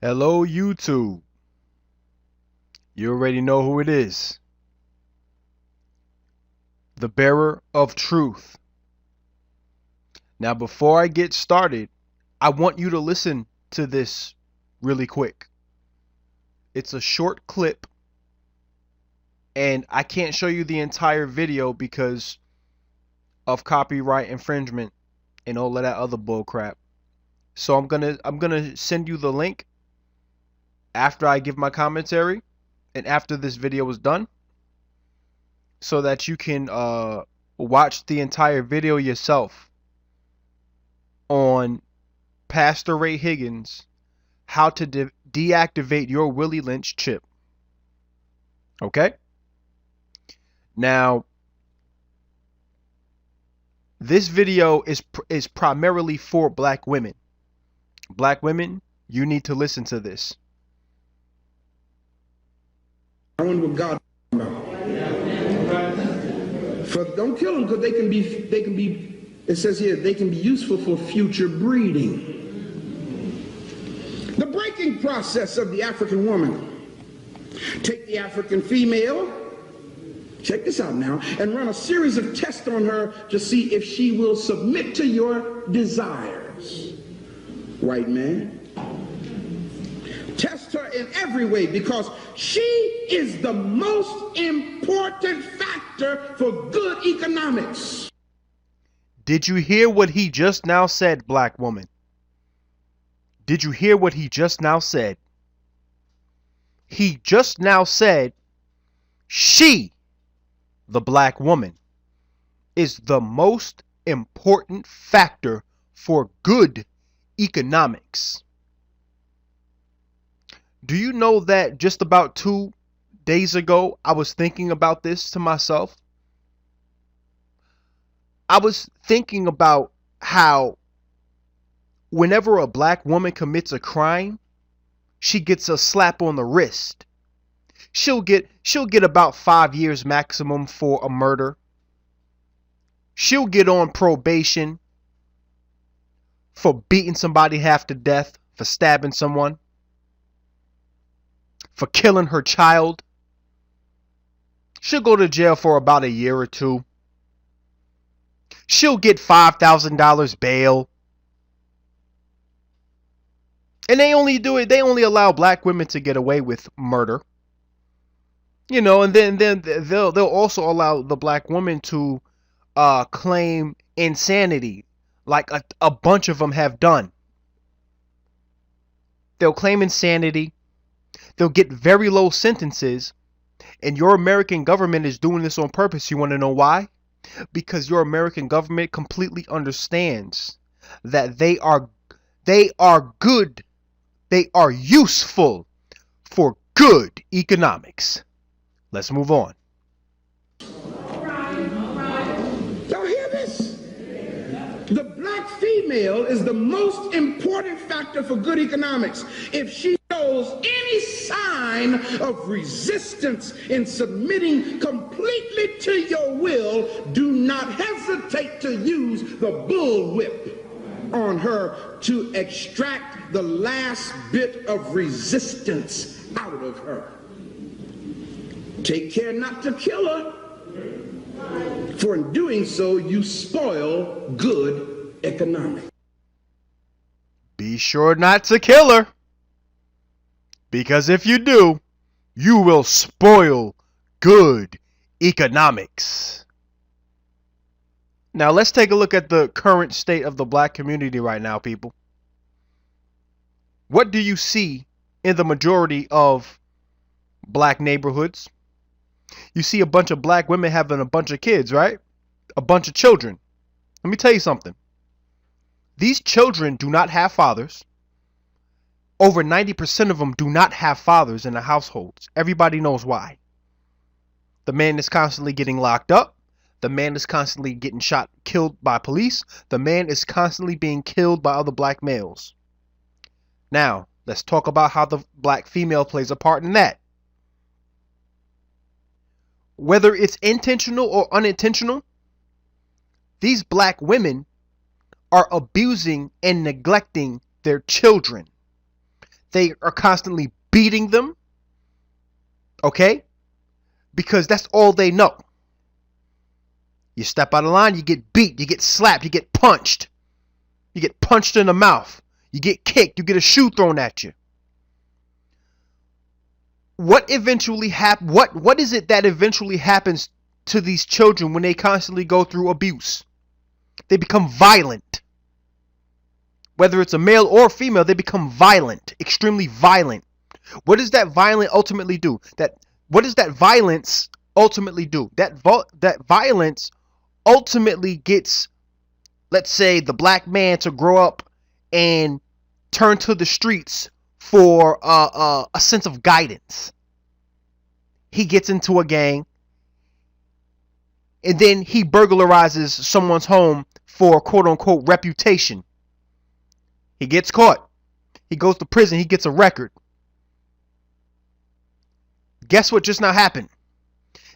Hello, YouTube. You already know who it is. The bearer of truth. Now, before I get started, I want you to listen to this really quick. It's a short clip, and I can't show you the entire video because of copyright infringement and all of that other bull crap. So I'm gonna send you the link after I give my commentary and after this video is done, so that you can watch the entire video yourself on Pastor Ray Higgins, how to deactivate your Willie Lynch chip. Okay? Now, this video is primarily for black women. Black women, you need to listen to this. I wonder what God about. For don't kill them because they can be. It says here they can be useful for future breeding. The breaking process of the African woman. Take the African female. Check this out now, and run a series of tests on her to see if she will submit to your desires. White man. Test her in every way because she is the most important factor for good economics. Did you hear what he just now said, black woman? Did you hear what he just now said? He just now said she, the black woman, is the most important factor for good economics. Do you know that just about 2 days ago, I was thinking about this to myself? I was thinking about how whenever a black woman commits a crime, she gets a slap on the wrist. She'll get about 5 years maximum for a murder. She'll get on probation for beating somebody half to death, for stabbing someone, for killing her child. She'll go to jail for about a year or two. She'll get $5,000 bail. And they only allow black women to get away with murder. You know, and then they'll also allow the black woman to claim insanity, like a bunch of them have done. They'll claim insanity. They'll get very low sentences, and your American government is doing this on purpose. You want to know why? Because your American government completely understands that they are good, they are useful for good economics. Let's move on. Y'all hear this? The black female is the most important factor for good economics. If she shows any sign of resistance in submitting completely to your will, do not hesitate to use the bullwhip on her to extract the last bit of resistance out of her. Take care not to kill her, for in doing so you spoil good economics. Be sure not to kill her, because if you do, you will spoil good economics. Now let's take a look at the current state of the black community right now, people. What do you see in the majority of black neighborhoods? You see a bunch of black women having a bunch of kids, right? A bunch of children. Let me tell you something. These children do not have fathers. Over 90% of them do not have fathers in the households. Everybody knows why. The man is constantly getting locked up. The man is constantly getting shot, killed by police. The man is constantly being killed by other black males. Now, let's talk about how the black female plays a part in that. Whether it's intentional or unintentional, these black women are abusing and neglecting their children. they are constantly beating them, okay? Because that's all they know. You step out of line, you get beat, you get slapped, you get punched. You get punched in the mouth. You get kicked, you get a shoe thrown at you. What eventually what is it that eventually happens to these children when they constantly go through abuse? They become violent. Whether it's a male or female, they become violent, extremely violent. What does that violence ultimately do? What does that violence ultimately do? That violence ultimately gets, let's say, the black man to grow up and turn to the streets for a sense of guidance. He gets into a gang, and then he burglarizes someone's home for quote unquote reputation. He gets caught. He goes to prison. He gets a record. Guess what just now happened?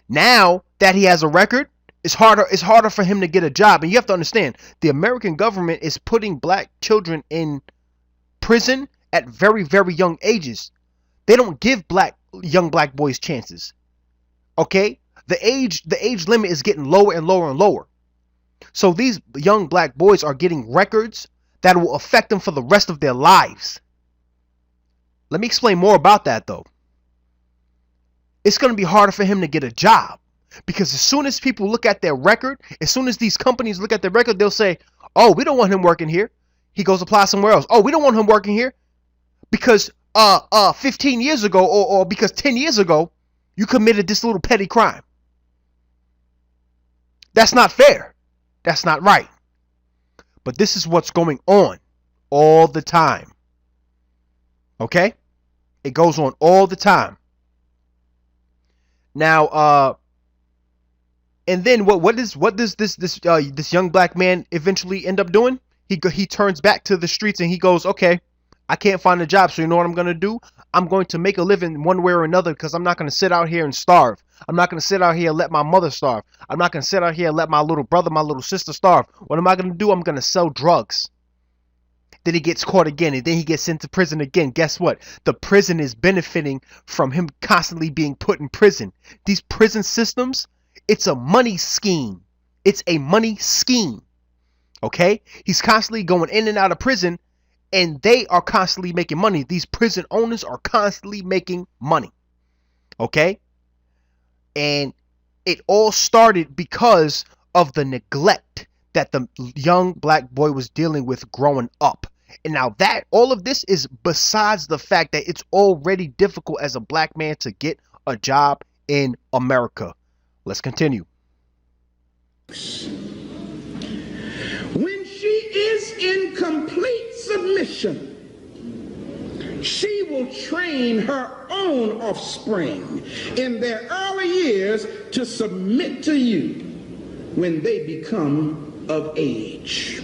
Now that he has a record, it's harder for him to get a job. And you have to understand, the American government is putting black children in prison at very, very young ages. They don't give young black boys chances. Okay? The age limit is getting lower and lower and lower. So these young black boys are getting records that will affect them for the rest of their lives. Let me explain more about that though. It's going to be harder for him to get a job, because as soon as people look at their record, as soon as these companies look at their record, they'll say, oh, we don't want him working here. He goes apply somewhere else. Oh, we don't want him working here because 15 years ago or because 10 years ago you committed this little petty crime. That's not fair. That's not right. But this is what's going on all the time. Okay? It goes on all the time. Now, and then what does this young black man eventually end up doing? He turns back to the streets and he goes, okay, I can't find a job, so you know what I'm going to do? I'm going to make a living one way or another, because I'm not going to sit out here and starve. I'm not going to sit out here and let my mother starve. I'm not going to sit out here and let my little brother, my little sister starve. What am I going to do? I'm going to sell drugs. Then he gets caught again, and then he gets sent to prison again. Guess what? The prison is benefiting from him constantly being put in prison. These prison systems, it's a money scheme. It's a money scheme. Okay? He's constantly going in and out of prison, and they are constantly making money. These prison owners are constantly making money. Okay? And it all started because of the neglect that the young black boy was dealing with growing up. And now that all of this is besides the fact that it's already difficult as a black man to get a job in America. Let's continue. When she is in complete submission, she will train her own offspring in their early years to submit to you when they become of age.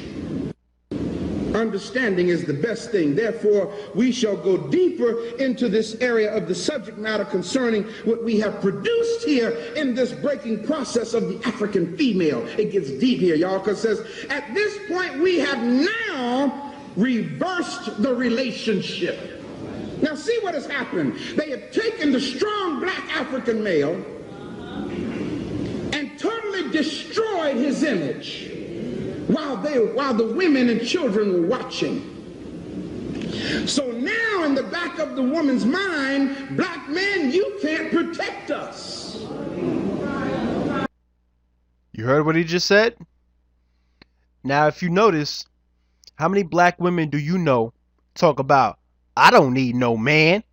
Understanding is the best thing. Therefore, we shall go deeper into this area of the subject matter concerning what we have produced here in this breaking process of the African female. It gets deep here, y'all, because it says, at this point, we have now reversed the relationship. Now, see what has happened. They have taken the strong black African male and totally destroyed his image while the women and children were watching. So now in the back of the woman's mind, black men, you can't protect us. You heard what he just said? Now, if you notice, how many black women do you know talk about, I don't need no man.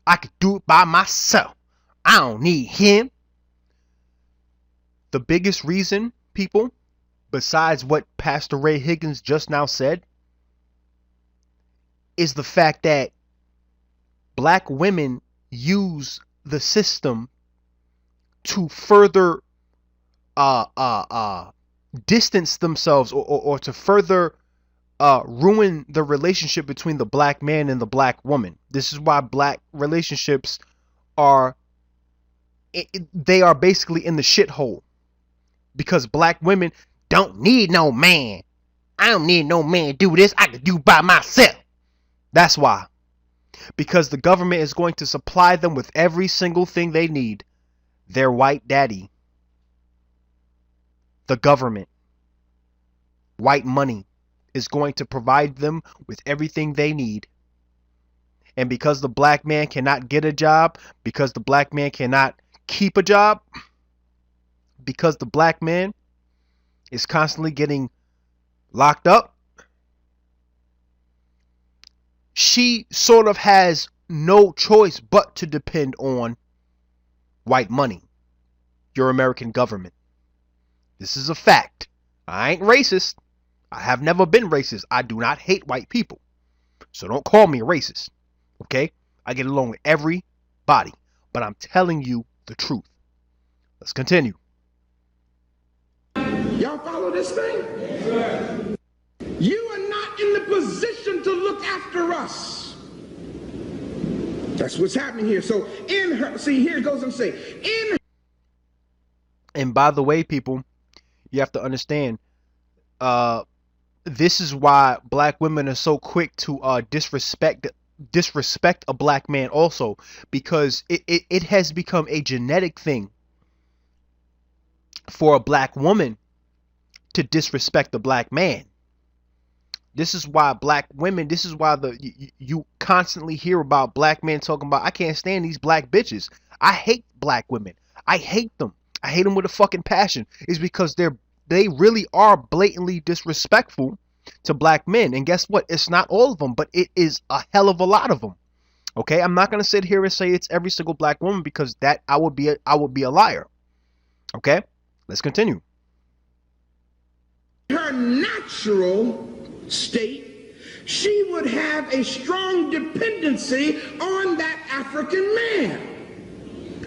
I could do it by myself. I don't need him. The biggest reason, people, besides what Pastor Ray Higgins just now said, is the fact that black women use the system to further distance themselves or to further ruin the relationship between the black man and the black woman. This is why black relationships they are basically in the shithole, because black women don't need no man. I don't need no man to do this. I can do by myself. That's why. because the government is going to supply them with every single thing they need. Their white daddy, the government, white money, is going to provide them with everything they need. And because the black man cannot get a job, because the black man cannot keep a job, because the black man is constantly getting locked up, she sort of has no choice but to depend on white money, your American government. This is a fact. I ain't racist. I have never been racist. I do not hate white people. So don't call me a racist. Okay? I get along with everybody. But I'm telling you the truth. Let's continue. Y'all follow this thing? Yes, sir. You are not in the position to look after us. That's what's happening here. So in her, see, here it goes and say, in her. And by the way, people, you have to understand, this is why black women are so quick to disrespect a black man also, because it has become a genetic thing for a black woman to disrespect a black man. This is why black women, this is why you constantly hear about black men talking about, I can't stand these black bitches. I hate black women. I hate them. I hate them with a fucking passion. Is because they really are blatantly disrespectful to black men. And guess what? It's not all of them, but it is a hell of a lot of them. Okay, I'm not gonna sit here and say it's every single black woman, because that I would be a liar. Okay, let's continue. Her natural state, she would have a strong dependency on that African man.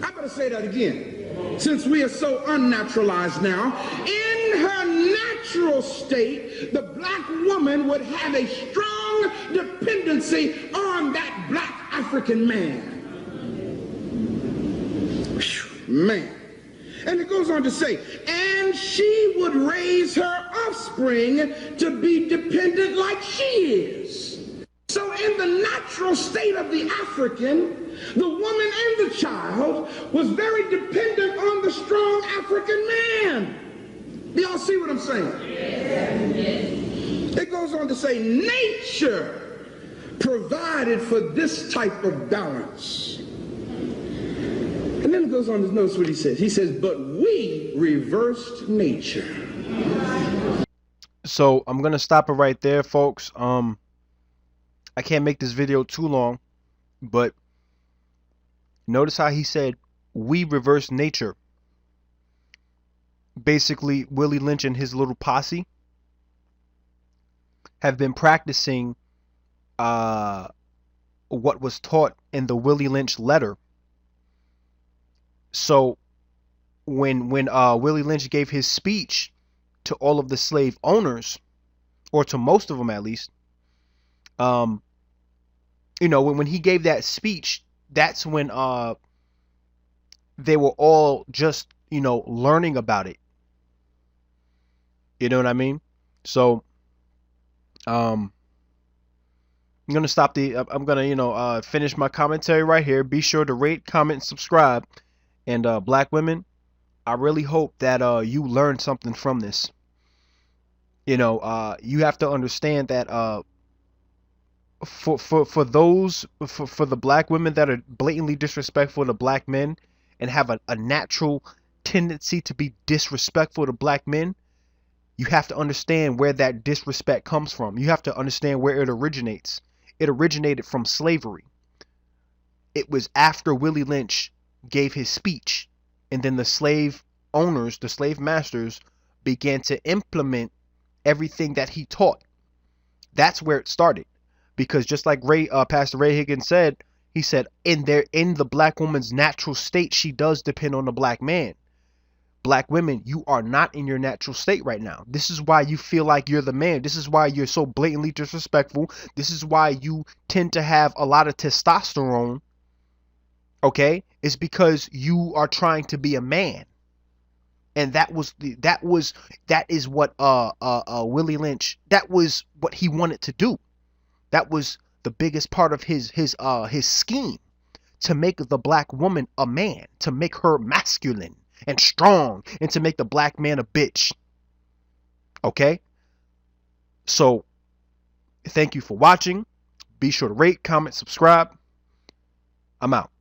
I better say that again, since we are so unnaturalized now. In her natural state, the black woman would have a strong dependency on that black African man. Whew, man. And it goes on to say, and she would raise her offspring to be dependent like she is. So in the natural state of the African, the woman and the child was very dependent on the strong African man. Do y'all see what I'm saying? Yes. It goes on to say, nature provided for this type of balance. And then it goes on to notice what he says. He says, but we reversed nature. So I'm going to stop it right there, folks. I can't make this video too long, but notice how he said, we reversed nature. Basically, Willie Lynch and his little posse have been practicing what was taught in the Willie Lynch letter. So when Willie Lynch gave his speech to all of the slave owners, or to most of them at least, you know, when he gave that speech, that's when they were all just, you know, learning about it. You know what I mean? So I'm gonna stop I'm gonna, you know, finish my commentary right here. Be sure to rate, comment, and subscribe. And black women, I really hope that you learned something from this. You know, you have to understand that for the black women that are blatantly disrespectful to black men and have a natural tendency to be disrespectful to black men, you have to understand where that disrespect comes from. You have to understand where it originates. It originated from slavery. It was after Willie Lynch gave his speech, and then the slave owners, the slave masters, began to implement everything that he taught. That's where it started. Because just like Pastor Ray Higgins said, he said in the black woman's natural state, she does depend on the black man. Black women, you are not in your natural state right now. This is why you feel like you're the man. This is why you're so blatantly disrespectful. This is why you tend to have a lot of testosterone. Okay, it's because you are trying to be a man, and that is what Willie Lynch, that was what he wanted to do. That was the biggest part of his scheme to make the black woman a man, to make her masculine and strong, and to make the black man a bitch. Okay? So, thank you for watching. Be sure to rate, comment, subscribe. I'm out.